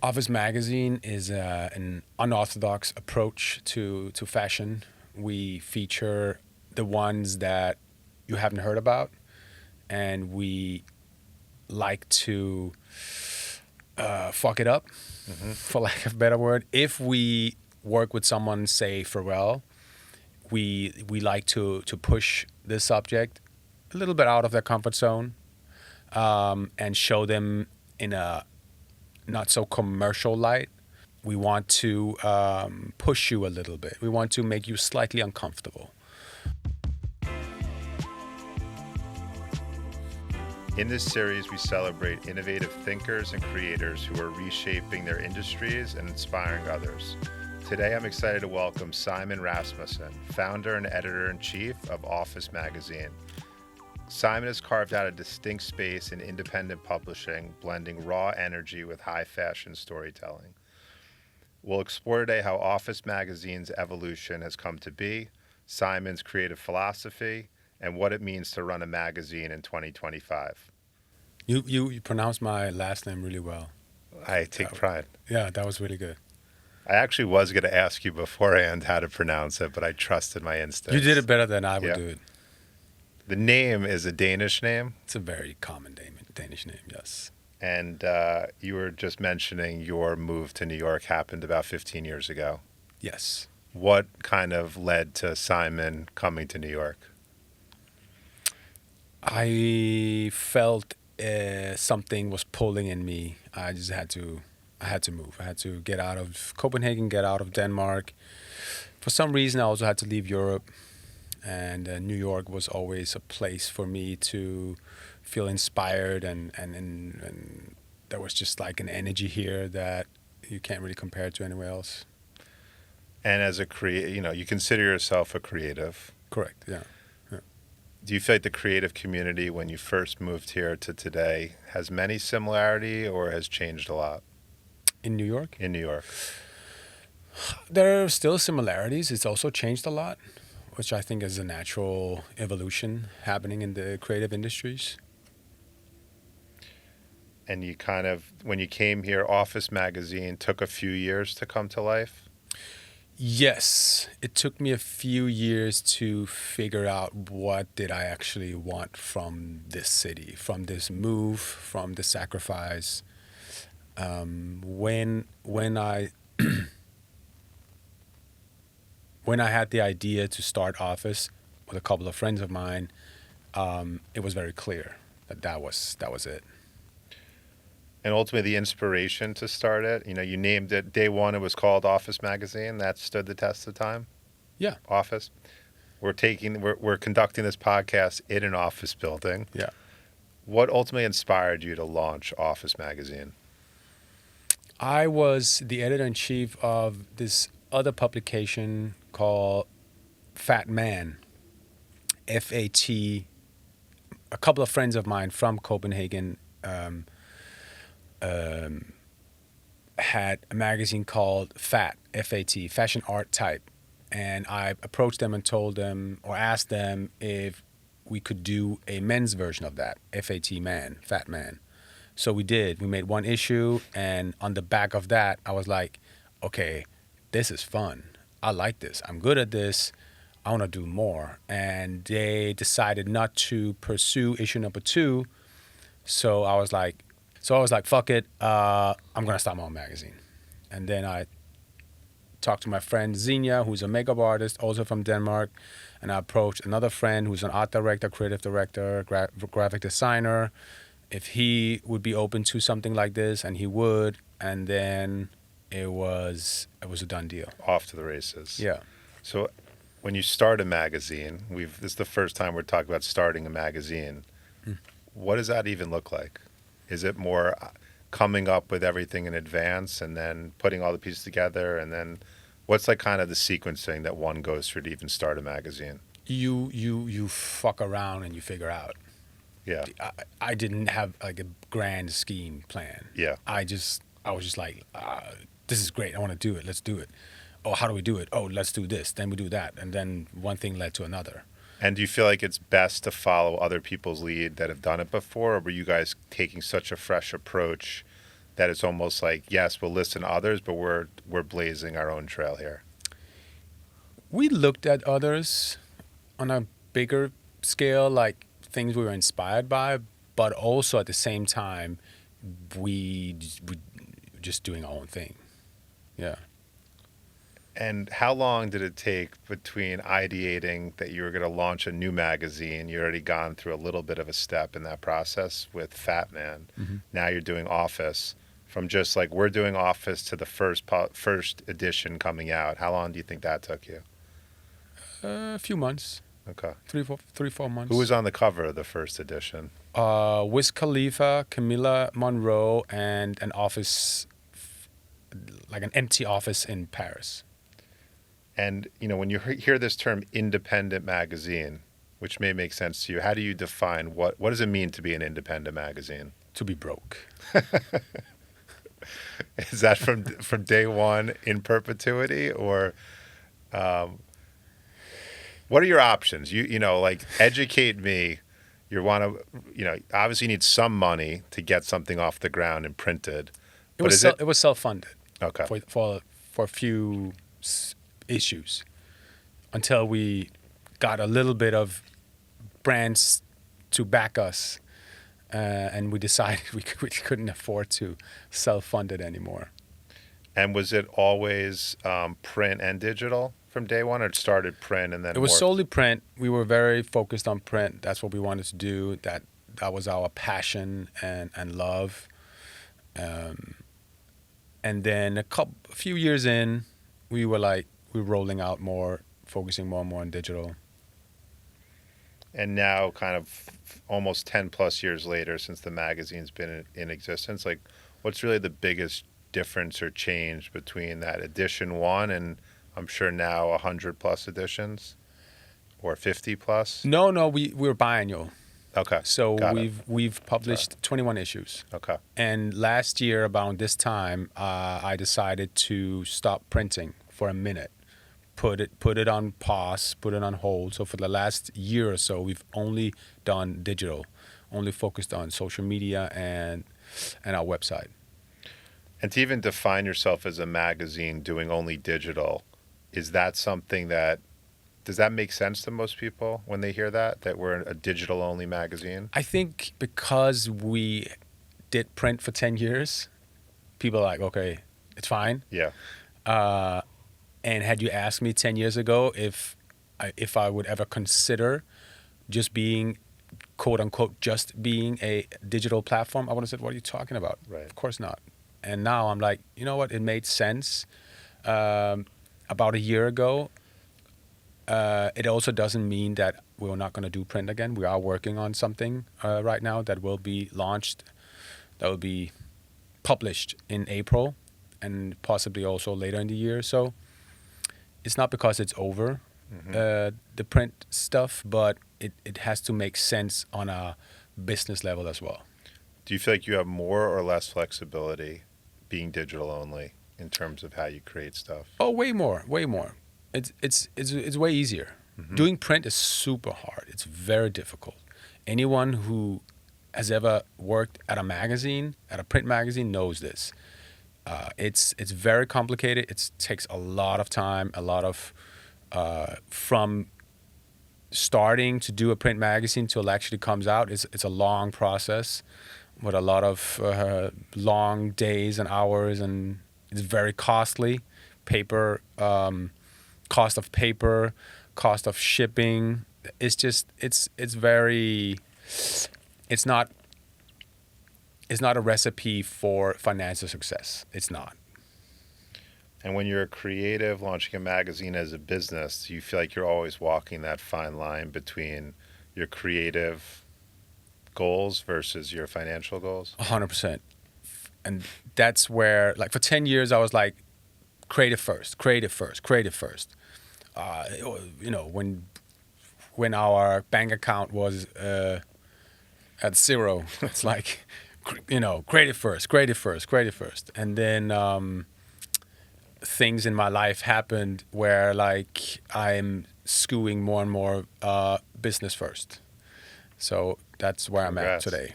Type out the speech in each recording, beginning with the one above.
Office Magazine is an unorthodox approach to fashion. We feature the ones that you haven't heard about, and we like to fuck it up, for lack of a better word. If we work with someone, say Pharrell, we like to push this subject a little bit out of their comfort zone, and show them in a not so commercial light. We want to push you a little bit. We want to make you slightly uncomfortable. In this series, we celebrate innovative thinkers and creators who are reshaping their industries and inspiring others. Today, I'm excited to welcome Simon Rasmussen, founder and editor-in-chief of Office Magazine. Simon has carved out a distinct space in independent publishing, blending raw energy with high fashion storytelling. We'll explore today how Office Magazine's evolution has come to be, Simon's creative philosophy, and what it means to run a magazine in 2025. You pronounced my last name really well. I take pride. Yeah, that was really good. I actually was going to ask you beforehand how to pronounce it, but I trusted my instincts. You did it better than I would do it. The name is a Danish name. It's a very common name, Danish name, yes. And you were just mentioning your move to New York happened about 15 years ago. Yes. What kind of led to Simon coming to New York? I felt something was pulling in me. I had to move. I had to get out of Copenhagen, get out of Denmark. For some reason, I also had to leave Europe. And New York was always a place for me to feel inspired, and there was just like an energy here that you can't really compare to anywhere else. And as a you consider yourself a creative. Correct, yeah. Do you feel like the creative community when you first moved here to today has many similarity or has changed a lot? In New York? In New York. There are still similarities. It's also changed a lot, which I think is a natural evolution happening in the creative industries. And you kind of, when you came here, Office Magazine took a few years to come to life? Yes. It took me a few years to figure out what did I actually want from this city, from this move, from the sacrifice. When I when I had the idea to start Office with a couple of friends of mine, it was very clear that was it. And ultimately, the inspiration to start it, you named it day one. It was called Office Magazine. That stood the test of time. Yeah. Office. We're conducting this podcast in an office building. Yeah. What ultimately inspired you to launch Office Magazine? I was the editor-in-chief of this other publication called Fat Man, F-A-T. A couple of friends of mine from Copenhagen had a magazine called Fat, F-A-T, Fashion Art Type. And I approached them and told them, or asked them if we could do a men's version of that, F-A-T Man, Fat Man. So we did. We made one issue, and on the back of that, I was like, okay, this is fun. I like this. I'm good at this. I want to do more. And they decided not to pursue issue number 2. So I was like, fuck it. I'm going to start my own magazine. And then I talked to my friend Xenia, who's a makeup artist, also from Denmark. And I approached another friend who's an art director, creative director, graphic designer, if he would be open to something like this, and he would. And then it was a done deal. Off to the races. Yeah. So when you start a magazine, this is the first time we're talking about starting a magazine. What does that even look like? Is it more coming up with everything in advance and then putting all the pieces together? And then what's like kind of the sequencing that one goes through to even start a magazine? You fuck around and you figure out. Yeah. I didn't have like a grand scheme plan. Yeah. I was just like, this is great. I want to do it. Let's do it. Oh, how do we do it? Oh, let's do this. Then we do that. And then one thing led to another. And do you feel like it's best to follow other people's lead that have done it before? Or were you guys taking such a fresh approach that it's almost like, yes, we'll listen to others, but we're blazing our own trail here? We looked at others on a bigger scale, like things we were inspired by, but also at the same time, we just doing our own thing. Yeah. And how long did it take between ideating that you were going to launch a new magazine? You already gone through a little bit of a step in that process with Fat Man. Mm-hmm. Now you're doing Office. From just like we're doing Office to the first edition coming out, how long do you think that took you? A few months. Okay. 3-4 months. Who was on the cover of the first edition? Wiz Khalifa, Camilla Monroe, and an office, like an empty office in Paris. And, when you hear this term independent magazine, which may make sense to you, how do you define what does it mean to be an independent magazine? To be broke. Is that from day one in perpetuity, or what are your options? Like educate me. Obviously you need some money to get something off the ground and printed. It was self-funded. Okay. For a few issues until we got a little bit of brands to back us, and we decided we couldn't afford to self-fund it anymore. And was it always print and digital from day one, or it started print and then it was solely print? We were very focused on print. That's what we wanted to do. That was our passion and love. And then a few years in, we were rolling out more, focusing more and more on digital. And now, kind of almost 10 plus years later, since the magazine's been in existence, like, what's really the biggest difference or change between that edition one and I'm sure now 100 plus editions or 50 plus? No, we're biannual. Okay. So we've published 21 issues. Okay. And last year, about this time, I decided to stop printing for a minute. Put it on pause, put it on hold. So for the last year or so, we've only done digital, only focused on social media and our website. And to even define yourself as a magazine doing only digital, is that something does that make sense to most people when they hear that we're a digital only magazine? I think because we did print for 10 years, people are like, okay, it's fine. Yeah. And had you asked me 10 years ago if I would ever consider just being, quote unquote, just being a digital platform, I would have said, what are you talking about? Right. Of course not. And now I'm like, you know what? It made sense. About a year ago, it also doesn't mean that we're not going to do print again. We are working on something right now that will be launched, that will be published in April and possibly also later in the year. So it's not because it's over, the print stuff, but it has to make sense on a business level as well. Do you feel like you have more or less flexibility being digital only in terms of how you create stuff? Oh, way more. It's way easier. Mm-hmm. Doing print is super hard. It's very difficult. Anyone who has ever worked at a print magazine knows this. It's very complicated. It takes a lot of time, from starting to do a print magazine till it actually comes out. It's a long process with a lot of long days and hours, and it's very costly. Cost of paper, cost of shipping. It's not a recipe for financial success. It's not. And when you're a creative launching a magazine as a business, do you feel like you're always walking that fine line between your creative goals versus your financial goals? 100%. And that's where, like, for 10 years, I was like, creative first. When our bank account was at zero, it's like, creative first. And then things in my life happened where, like, I'm skewing more and more business first. So that's where I'm at today.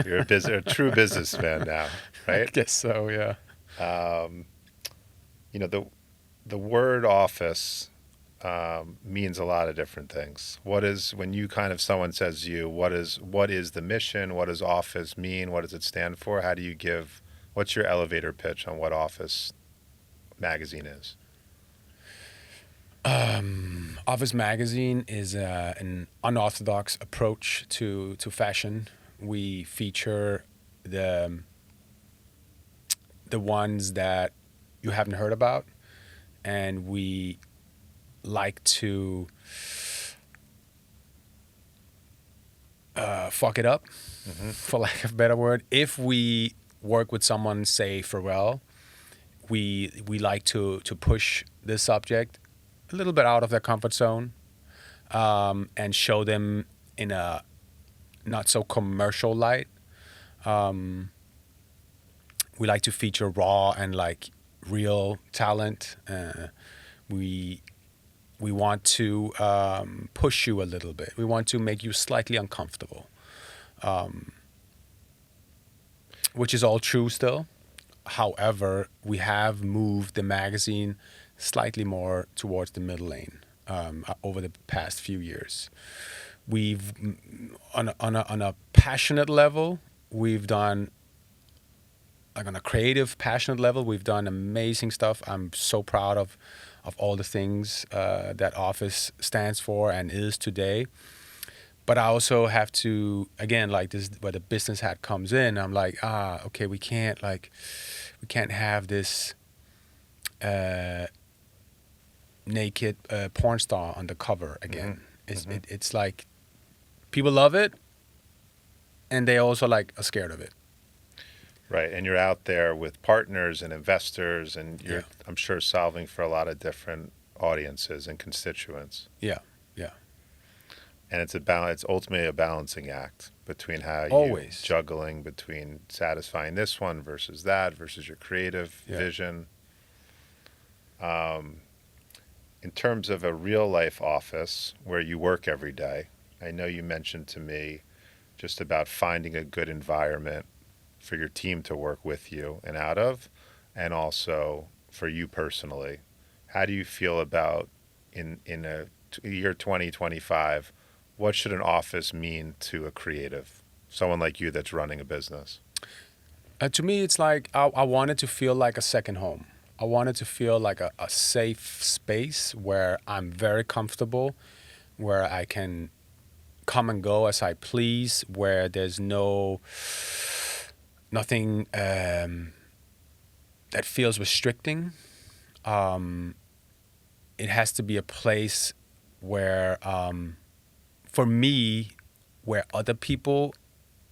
You're a true businessman now. right? I guess so, yeah. You know, the word office means a lot of different things. What is, when you kind of, someone says to you, what is the mission? What does office mean? What does it stand for? How do you give, what's your elevator pitch on what Office Magazine is? Office Magazine is an unorthodox approach to fashion. We feature the ones that you haven't heard about, and we like to fuck it up, for lack of a better word. If we work with someone, say Pharrell, we like to push this subject a little bit out of their comfort zone, and show them in a not so commercial light. We like to feature raw and like real talent. We want to push you a little bit. We want to make you slightly uncomfortable, which is all true still. However, we have moved the magazine slightly more towards the middle lane over the past few years. We've on a passionate level, we've done, like, on a creative, passionate level, we've done amazing stuff. I'm so proud of all the things that Office stands for and is today. But I also have to, again, like, this where the business hat comes in. I'm like, okay, we can't have this naked porn star on the cover again. It's like people love it, and they also like are scared of it. Right, and you're out there with partners and investors, and you're, I'm sure, solving for a lot of different audiences and constituents. Yeah. And it's ultimately a balancing act between how you Always. Juggling between satisfying this one versus that versus your creative vision. In terms of a real life office where you work every day, I know you mentioned to me just about finding a good environment for your team to work with you and out of, and also for you personally. How do you feel about in a year 2025? What should an office mean to a creative, someone like you that's running a business? To me, it's like I want it to feel like a second home. I want it to feel like a safe space where I'm very comfortable, where I can come and go as I please, where there's nothing that feels restricting. It has to be a place where, for me, where other people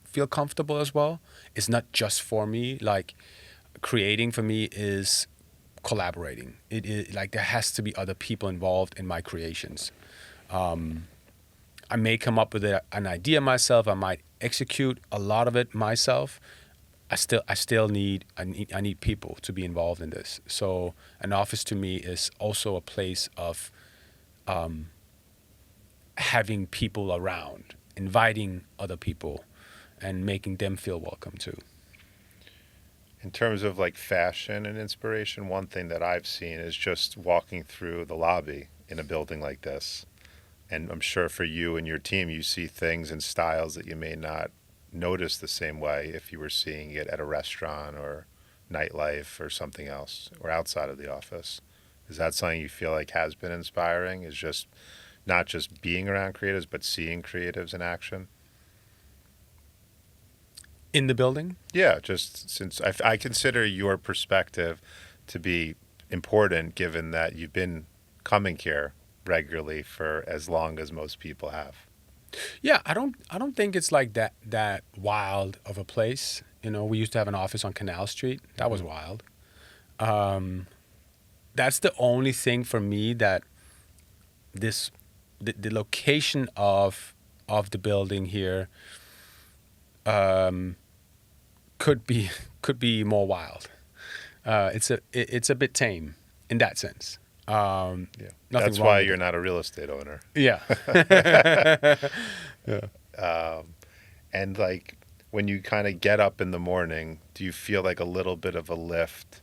feel comfortable as well. It's not just for me. Like, creating for me is collaborating. It is like there has to be other people involved in my creations. I may come up with an idea myself. I might execute a lot of it myself. I still need people to be involved in this. So an office to me is also a place of having people around, inviting other people, and making them feel welcome too. In terms of like fashion and inspiration, one thing that I've seen is just walking through the lobby in a building like this. And I'm sure for you and your team, you see things and styles that you may not notice the same way if you were seeing it at a restaurant or nightlife or something else or outside of the office. Is that something you feel like has been inspiring? Is just not just being around creatives, but seeing creatives in action? In the building? Yeah, just since I consider your perspective to be important, given that you've been coming here regularly for as long as most people have. Yeah, I don't think it's like that wild of a place. You know, we used to have an office on Canal Street. That was wild. That's the only thing for me that the location of the building here could be more wild. It's a bit tame in that sense. That's why you're not a real estate owner. Yeah. And like when you kind of get up in the morning, do you feel like a little bit of a lift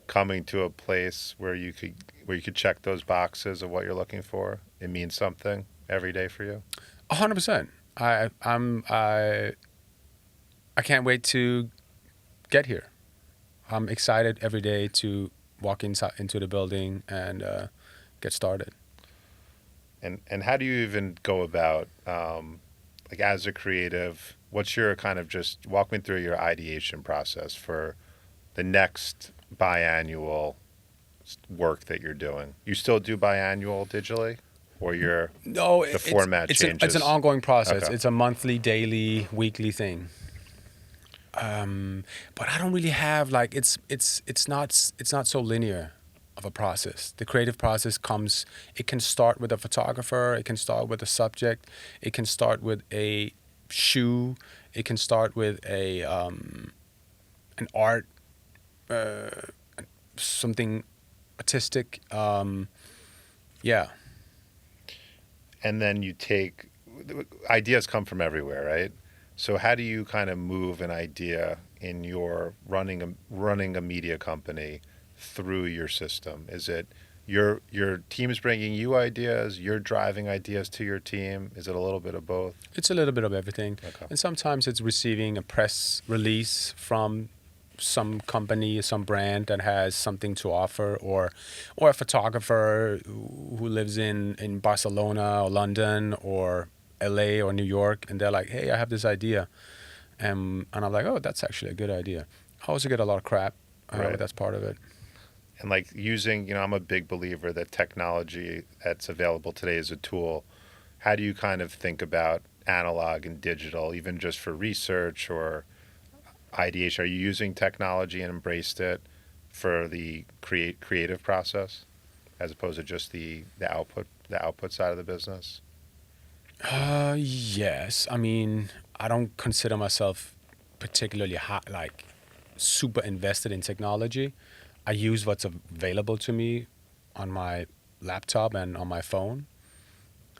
coming to a place where you could check those boxes of what you're looking for? It means something every day for you? 100%. I can't wait to get here. I'm excited every day to walk inside into the building and get started. And how do you even go about, like as a creative, what's your kind of, just walk me through your ideation process for the next biannual work that you're doing? You still do biannual digitally, or No, the format changes? It's an ongoing process. Okay. It's a monthly, daily, weekly thing. But I don't really have like it's not so linear of a process. The creative process comes. It can start with a photographer. It can start with a subject. It can start with a shoe. It can start with an art, something artistic. Yeah. And then ideas come from everywhere, right? So how do you kind of move an idea in your running a media company through your system? Is it your team's bringing you ideas, you're driving ideas to your team? Is it a little bit of both? It's a little bit of everything. Okay. And sometimes it's receiving a press release from some company, some brand that has something to offer, or a photographer who lives in Barcelona or London or LA or New York, and they're like, hey, I have this idea. And I'm like, oh, that's actually a good idea. I also get a lot of crap, Right. but that's part of it. And like using, I'm a big believer that technology that's available today is a tool. How do you kind of think about analog and digital, even just for research or ideation? Are you using technology and embraced it for the creative process, as opposed to just the output side of the business? Yes. I mean, I don't consider myself particularly hot, like super invested in technology. I use what's available to me on my laptop and on my phone.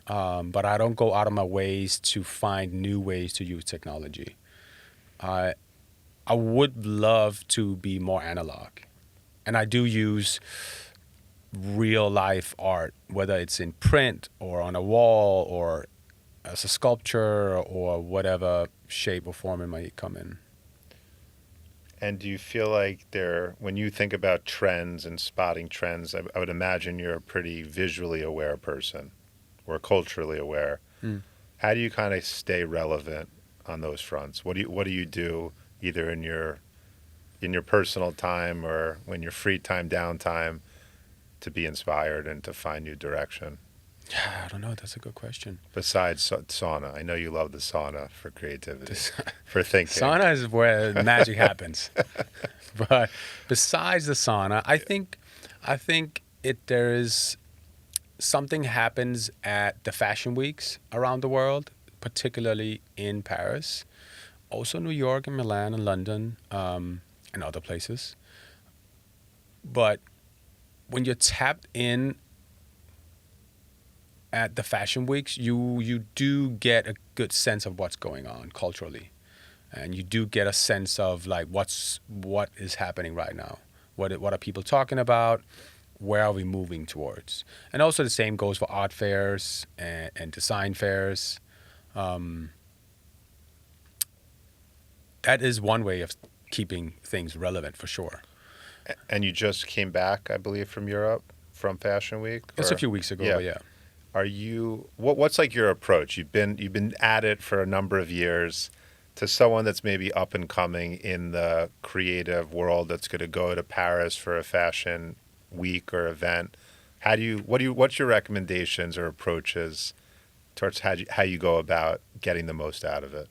But I don't go out of my ways to find new ways to use technology. I would love to be more analog. And I do use real life art, whether it's in print or on a wall or as a sculpture or whatever shape or form it might come in. And do you feel like when you think about trends and spotting trends, I would imagine you're a pretty visually aware person or culturally aware. How do you kind of stay relevant on those fronts? What do you do either in your personal time or when your free time, downtime, to be inspired and to find new direction? I don't know. That's a good question. Besides sauna, I know you love the sauna for creativity, for thinking. Sauna is where the magic happens. But besides the sauna, I think there is something happens at the fashion weeks around the world, particularly in Paris, also New York and Milan and London, and other places. But when you're tapped in at the fashion weeks, you do get a good sense of what's going on culturally, and you do get a sense of like what is happening right now. What are people talking about? Where are we moving towards? And also the same goes for art fairs and design fairs. That is one way of keeping things relevant for sure. And you just came back, I believe, from Europe, from Fashion Week? It's a few weeks ago, Yeah. but yeah. Are you what's like your approach? You've been at it for a number of years. To someone that's maybe up and coming in the creative world that's going to go to Paris for a fashion week or event, what's your recommendations or approaches towards how you go about getting the most out of it?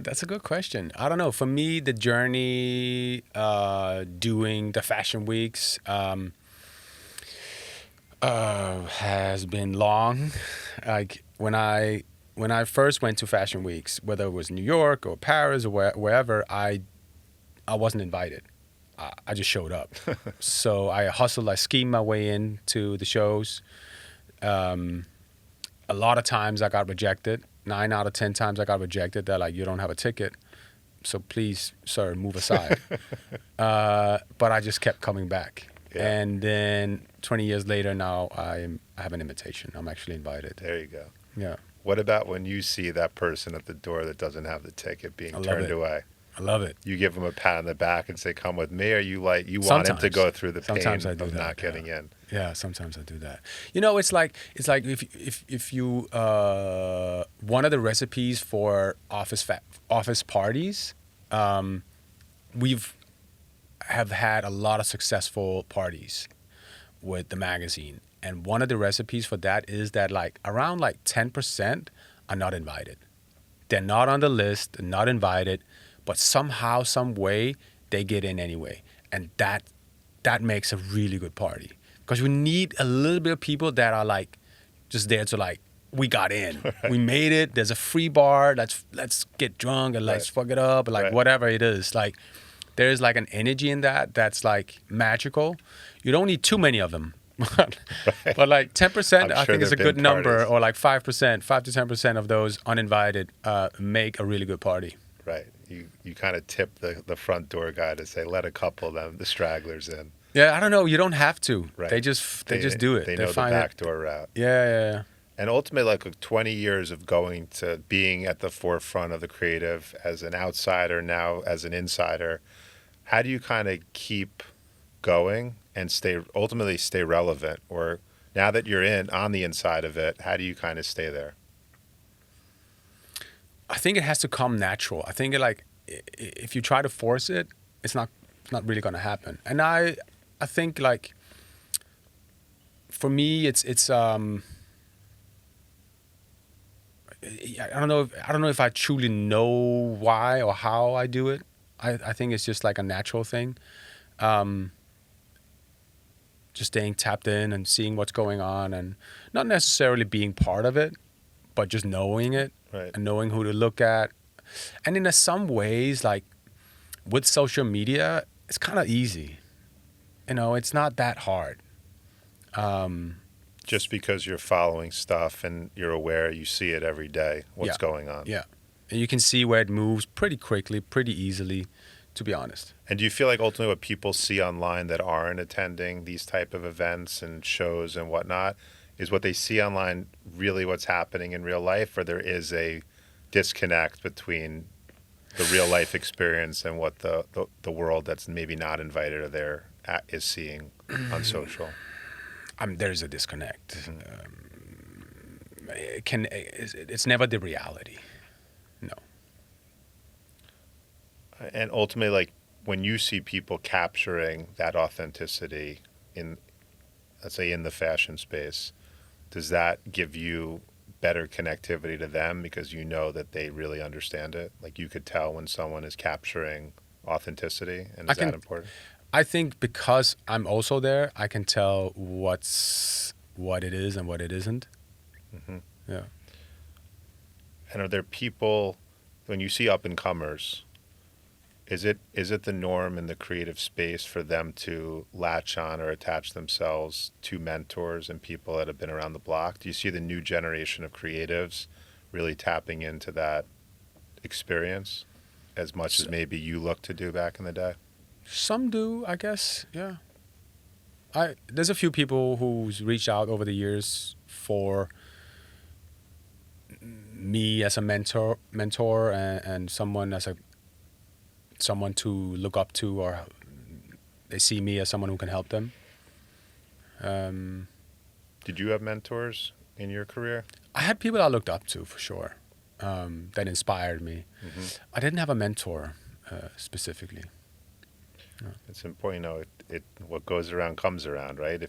That's a good question. I don't know. For me, the journey doing the fashion weeks has been long. Like when I first went to fashion weeks, whether it was New York or Paris or wherever, I wasn't invited. I just showed up. So I hustled, I schemed my way into the shows. a lot of times I got rejected. 9 out of 10 times I got rejected. They're like, you don't have a ticket, so please, sir, move aside. But I just kept coming back. Yeah. And then 20 years later, now I have an invitation. I'm actually invited. There you go. Yeah. What about when you see that person at the door that doesn't have the ticket being turned away? I love it. You give them a pat on the back and say, "Come with me," or you want him to go through the pain of not getting in. Yeah, sometimes I do that. You know, it's like if you one of the recipes for office parties, we've have had a lot of successful parties with the magazine, and one of the recipes for that is that like around like 10% are not invited. They're not on the list, they're not invited, but somehow, some way, they get in anyway, and that makes a really good party. Because we need a little bit of people that are like just there to like, we got in, right. We made it. There's a free bar. Let's get drunk and let's fuck it up, like whatever it is. Like there's like an energy in that's like magical. You don't need too many of them, but like 10%, I think is a good number, or like 5%, 5 to 10% of those uninvited make a really good party. Right. You kind of tip the front door guy to say, let a couple of them, the stragglers in. Yeah, I don't know. You don't have to. Right. They just do it. They know the backdoor route. Yeah. And ultimately, like 20 years of going to being at the forefront of the creative as an outsider, now as an insider, how do you kind of keep going and ultimately stay relevant? Or now that you're on the inside of it, how do you kind of stay there? I think it has to come natural. I think if you try to force it, it's not really going to happen. And I think like for me, it's I don't know if I truly know why or how I do it. I think it's just like a natural thing. Just staying tapped in and seeing what's going on, and not necessarily being part of it, but just knowing it, right. And knowing who to look at. And in some ways, like with social media, it's kind of easy. You know, it's not that hard. Just because you're following stuff and you're aware, you see it every day, what's going on. Yeah. And you can see where it moves pretty quickly, pretty easily, to be honest. And do you feel like ultimately what people see online that aren't attending these type of events and shows and whatnot, is what they see online really what's happening in real life, or there is a disconnect between the real life experience and what the world that's maybe not invited or there is seeing on social? There's a disconnect. Mm-hmm. It's never the reality. No. And ultimately, like when you see people capturing that authenticity in, let's say, in the fashion space, does that give you better connectivity to them because you know that they really understand it? Like you could tell when someone is capturing authenticity, and is that important? I think because I'm also there, I can tell what it is and what it isn't. Mm-hmm. Yeah. And are there people, when you see up-and-comers, is it the norm in the creative space for them to latch on or attach themselves to mentors and people that have been around the block? Do you see the new generation of creatives really tapping into that experience as much as maybe you looked to do back in the day? Some do, I guess, yeah. There's a few people who's reached out over the years for me as a mentor and someone to look up to, or they see me as someone who can help them. Did you have mentors in your career? I had people I looked up to, for sure, that inspired me. Mm-hmm. I didn't have a mentor specifically. No. It's important, it what goes around comes around, right?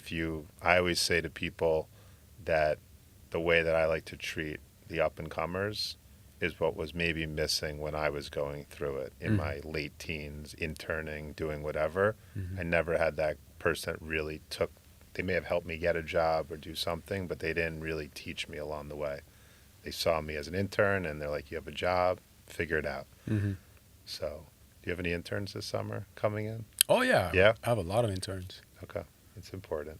I always say to people that the way that I like to treat the up-and-comers is what was maybe missing when I was going through it in my late teens, interning, doing whatever. Mm-hmm. I never had that person that really they may have helped me get a job or do something, but they didn't really teach me along the way. They saw me as an intern and they're like, you have a job, figure it out. Mm-hmm. So, do you have any interns this summer coming in? Oh, yeah. Yeah? I have a lot of interns. Okay. It's important.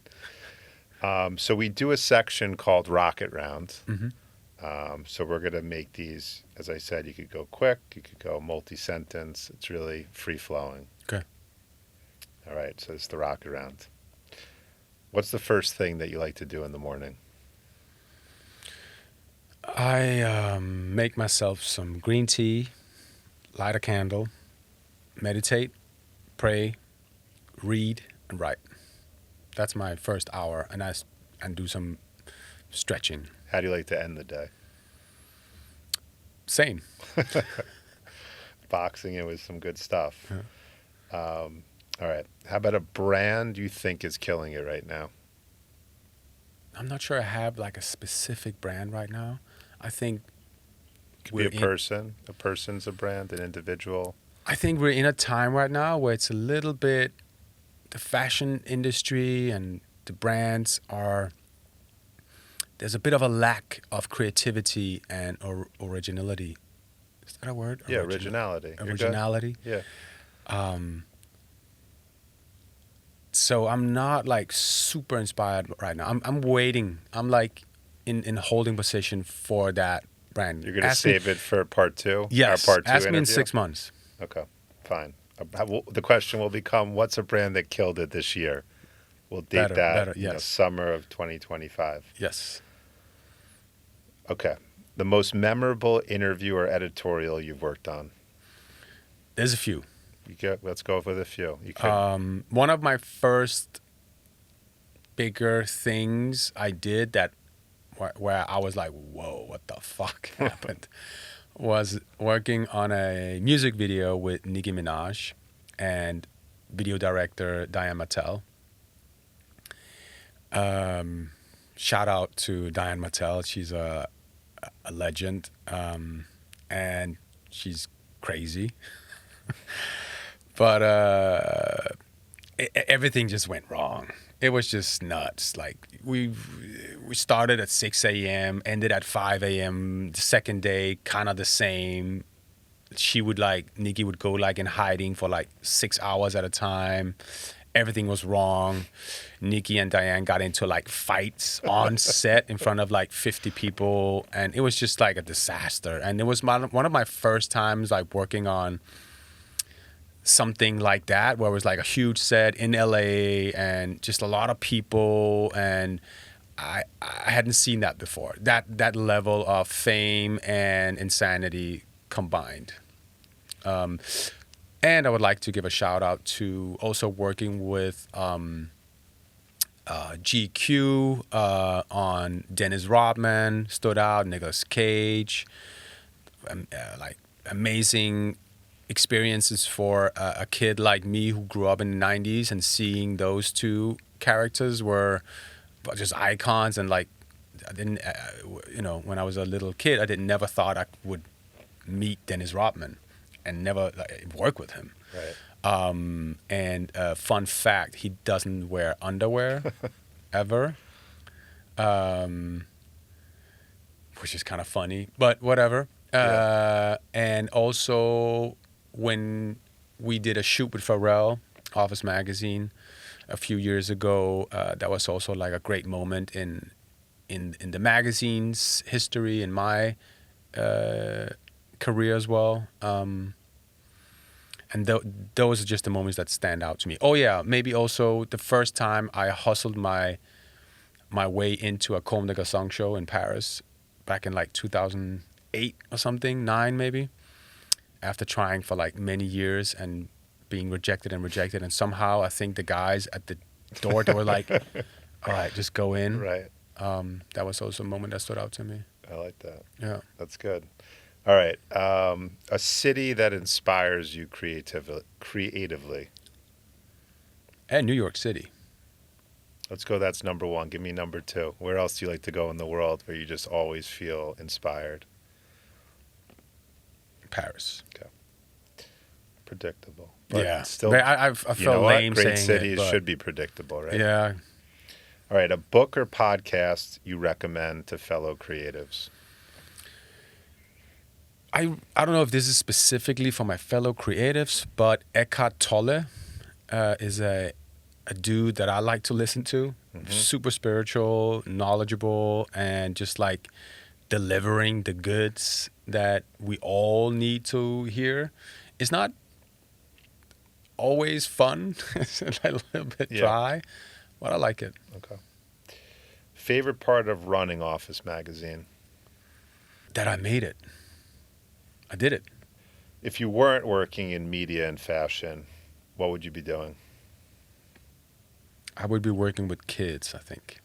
So we do a section called Rocket Round. Mm-hmm. So we're going to make these, as I said, you could go quick, you could go multi-sentence. It's really free-flowing. Okay. All right, so it's the Rocket Round. What's the first thing that you like to do in the morning? I make myself some green tea, light a candle, meditate, pray, read, and write. That's my first hour, and do some stretching. How do you like to end the day? Same. Boxing it with some good stuff. Yeah. All right. How about a brand you think is killing it right now? I'm not sure I have like a specific brand right now. I think Could be a person. A person's a brand, an individual. I think we're in a time right now where it's a little bit, the fashion industry and the brands are, there's a bit of a lack of creativity and originality. Is that a word? Yeah, originality. Originality. Yeah. So I'm not like super inspired right now. I'm waiting. I'm like in holding position for that brand. You're going to save it for part two? Yes. Our part two ask interview? me in 6 months. Okay, fine. The question will become, what's a brand that killed it this year? We'll date that yes. Summer of 2025. Yes. Okay. The most memorable interview or editorial you've worked on? There's a few. Let's go with a few. You can. One of my first bigger things I did that where I was like, whoa, what the fuck happened, was working on a music video with Nicki Minaj and video director Diane Mattel. Shout out to Diane Mattel. She's a legend, and she's crazy. But everything just went wrong. It was just nuts. Like we started at 6 a.m., ended at 5 a.m. The second day, kind of the same. Nikki would go like in hiding for like 6 hours at a time. Everything was wrong. Nikki and Diane got into like fights on set in front of like 50 people, and it was just like a disaster. And it was one of my first times like working on something like that, where it was like a huge set in LA and just a lot of people, and I hadn't seen that before. That level of fame and insanity combined. And I would like to give a shout out to also working with GQ on Dennis Rodman, stood out, Nicolas Cage, like amazing experiences for a kid like me who grew up in the 90s, and seeing those two characters were just icons. And like, I didn't, when I was a little kid, I never thought I would meet Dennis Rodman and never work with him. Right. And fun fact, he doesn't wear underwear ever, which is kind of funny, but whatever. Yeah. And also, when we did a shoot with Pharrell, Office Magazine, a few years ago, that was also like a great moment in the magazine's history, in my career as well. And those are just the moments that stand out to me. Oh yeah, maybe also the first time I hustled my way into a Comme des Garçons show in Paris back in like 2008 or something, 9 maybe, after trying for like many years and being rejected. And somehow I think the guys at the door, they were like, all right, just go in. Right. That was also a moment that stood out to me. I like that. Yeah. That's good. All right. A city that inspires you creatively. And New York City. Let's go. That's number one. Give me number two. Where else do you like to go in the world where you just always feel inspired? Paris. Okay. Predictable. But yeah. Still, I felt lame saying it. Great cities should be predictable, right? Yeah. All right. A book or podcast you recommend to fellow creatives? I don't know if this is specifically for my fellow creatives, but Eckhart Tolle is a dude that I like to listen to. super spiritual, knowledgeable, and just like delivering the goods that we all need to hear. It's not always fun. It's a little bit dry, but I like it. Okay. Favorite part of running Office Magazine? That I made it. I did it. If you weren't working in media and fashion, what would you be doing? I would be working with kids, I think.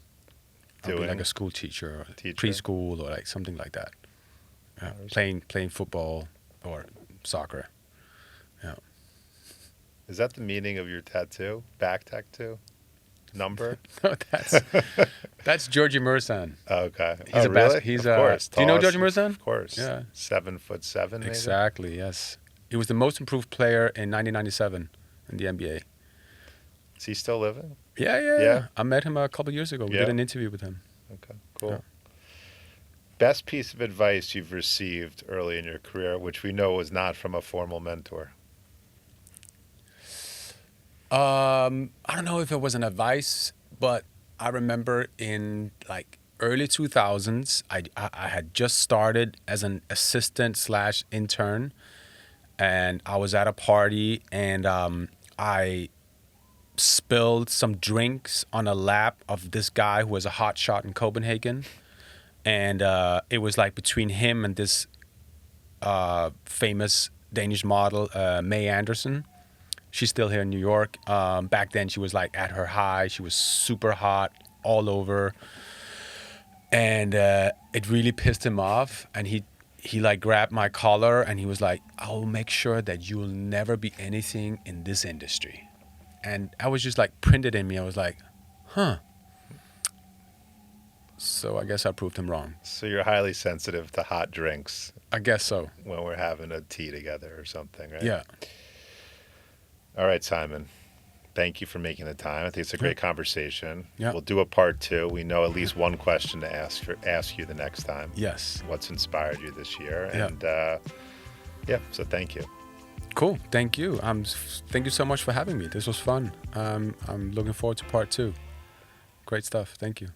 I'd be Doing? like a school teacher or Teacher? preschool or like something like that. Yeah. Playing football or soccer. Yeah. Is that the meaning of your tattoo? Back tattoo? Number? No, that's Georgie Mursan. Okay. He's really? He's of course. Do you know Tallest- Georgie Mursan? Of course. Yeah. 7'7", maybe? Exactly. Yes. He was the most improved player in 1997 in the NBA. Is he still living? Yeah. I met him a couple of years ago. We did an interview with him. Okay, cool. Yeah. Best piece of advice you've received early in your career, which we know was not from a formal mentor? I don't know if it was an advice, but I remember in like early 2000s, I had just started as an assistant/intern, and I was at a party, and I spilled some drinks on a lap of this guy who was a hot shot in Copenhagen, and it was like between him and this famous Danish model, May Anderson. She's still here in New York. Back then, she was like at her high. She was super hot all over. And it really pissed him off. And he like grabbed my collar and he was like, I'll make sure that you'll never be anything in this industry. And I was just like printed in me. I was like, huh. So I guess I proved him wrong. So you're highly sensitive to hot drinks. I guess so. When we're having a tea together or something, right? Yeah. All right, Simon. Thank you for making the time. I think it's a great conversation. Yeah. We'll do a part 2. We know at least one question to ask you the next time. Yes. What's inspired you this year? Yeah. And so thank you. Cool. Thank you. Thank you so much for having me. This was fun. I'm looking forward to part 2. Great stuff. Thank you.